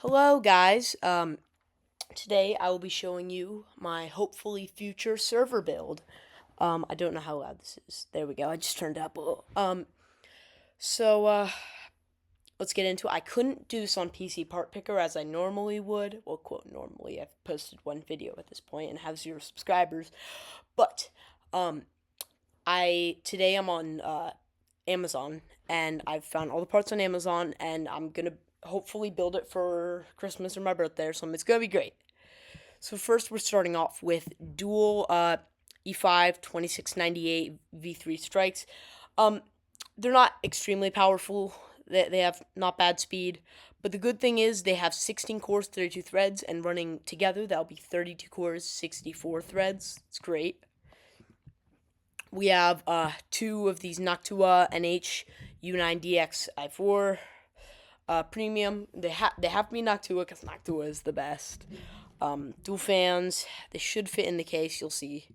Hello, guys. Today I will be showing you my hopefully future server build. I don't know how loud this is. There we go. I just turned up. So let's get into it. I couldn't do this on PC Part Picker as I normally would. Well, quote normally. I've posted one video at this point and have 0 subscribers. But today I'm on Amazon, and I've found all the parts on Amazon, and I'm gonna hopefully build it for Christmas or my birthday or something. It's gonna be great. So first, we're starting off with dual E5 2698 V3 strikes. They're not extremely powerful. They have not bad speed, but the good thing is they have 16 cores, 32 threads, and running together that'll be 32 cores, 64 threads. It's great. We have two of these Noctua NH U9DX i4 premium. They have to be Noctua because Noctua is the best. Dual fans. They should fit in the case. You'll see.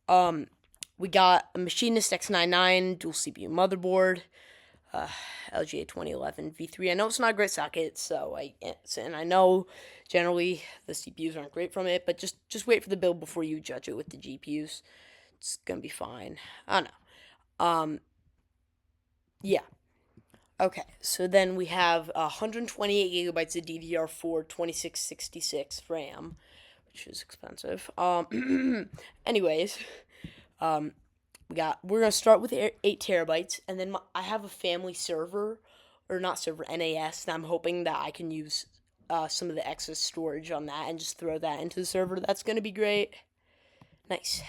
We got a Machinist X99 dual CPU motherboard. LGA 2011 V3. I know it's not a great socket, and I know generally the CPUs aren't great from it, but just wait for the build before you judge it with the GPUs. It's gonna be fine. I don't know. Yeah. Okay, so then we have 128 gigabytes of DDR4 2666 RAM, which is expensive. Anyways, we're gonna start with 8 terabytes, and then I have a family server, or not server, NAS, and I'm hoping that I can use some of the excess storage on that and just throw that into the server. That's gonna be great. Nice.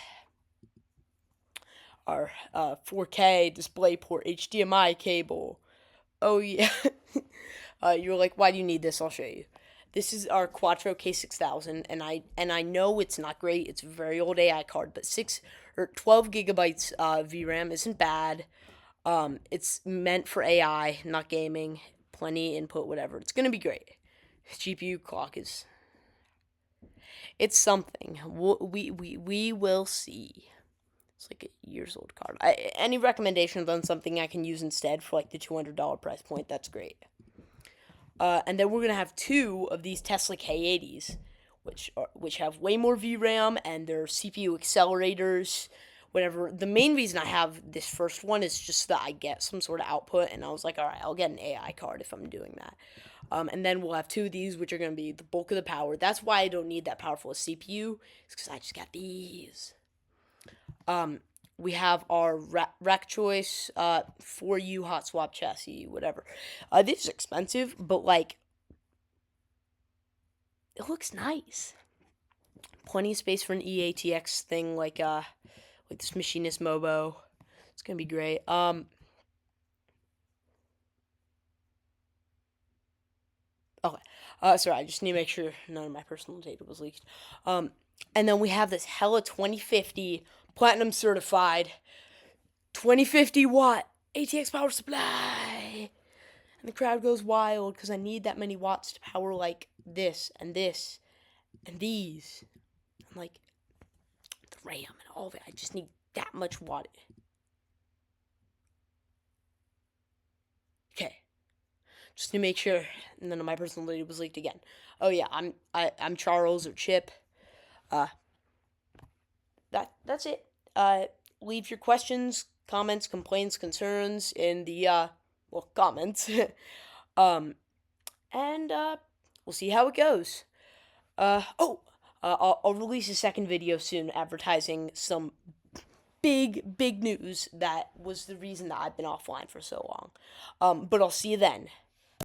Our 4K DisplayPort HDMI cable. Oh yeah. You're like, why do you need this? I'll show you. This is our Quattro K6000, and I know it's not great. It's a very old AI card, but 12 gigabytes VRAM isn't bad. It's meant for AI, not gaming. Plenty input, whatever. It's gonna be great. GPU clock it's something. We will see. It's like a years old card. Any recommendations on something I can use instead for like the $200 price point? That's great. And then we're gonna have two of these Tesla K80s, which have way more VRAM, and they're CPU accelerators. Whatever. The main reason I have this first one is just that I get some sort of output, and I was like, all right, I'll get an AI card if I'm doing that. And then we'll have two of these, which are going to be the bulk of the power. That's why I don't need that powerful a CPU, is because I just got these. We have our rack choice 4U hot swap chassis, whatever. This is expensive, but like, it looks nice. Plenty of space for an EATX thing like this Machinist Mobo. It's gonna be great. Okay. Sorry, I just need to make sure none of my personal data was leaked. And then we have this Hella 2050 platinum certified 2050 watt ATX power supply. And the crowd goes wild because I need that many watts to power like this and this and these. And like the RAM and all of it. I just need that much watt. Okay. Just to make sure none of my personal data was leaked again. Oh yeah, I'm Charles or Chip. That's it. Leave your questions, comments, complaints, concerns in the comments. And we'll see how it goes. I'll release a second video soon advertising some big news that was the reason that I've been offline for so long. But I'll see you then.